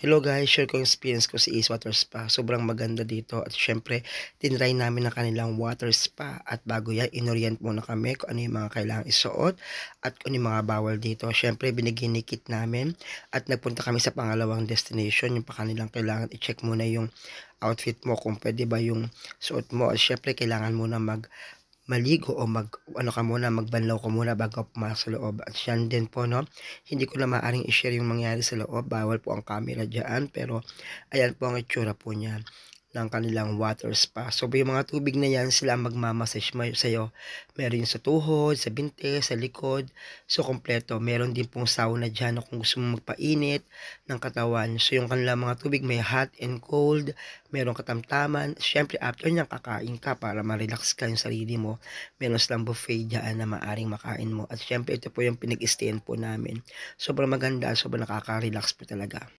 Hello guys, share ko yung experience ko sa Ace Water Spa. Sobrang maganda dito at syempre tinry namin ang kanilang water spa at bago yan, inorient muna kami kung ano yung mga kailangang isuot at kung ano yung mga bawal dito. Syempre binigyan ni kit namin at nagpunta kami sa pangalawang destination, yung pa kanilang kailangan i-check muna yung outfit mo kung pwede ba yung suot mo at syempre kailangan muna maligo o ano ka muna, magbanlaw ka muna bago ka pumasok sa loob. At yan din po 'no, hindi ko na maaaring i-share yung mangyari sa loob, bawal po ang camera diyan, pero ayan po ang itsura po niyan ng kanilang water spa. So, yung mga tubig na yan sila ang magma-massage sa'yo. Meron yung sa tuhod, sa binte, sa likod. So, kompleto. Meron din pong sauna dyan na kung gusto mong magpainit ng katawan. So, yung kanilang mga tubig may hot and cold, merong katamtaman. Siyempre, after nyan, kakain ka para ma-relax ka yung sarili mo. Meron silang buffet dyan na maaring makain mo. At siyempre, ito po yung pinag-stayan po namin. Sobrang maganda, sobrang nakaka-relax po talaga.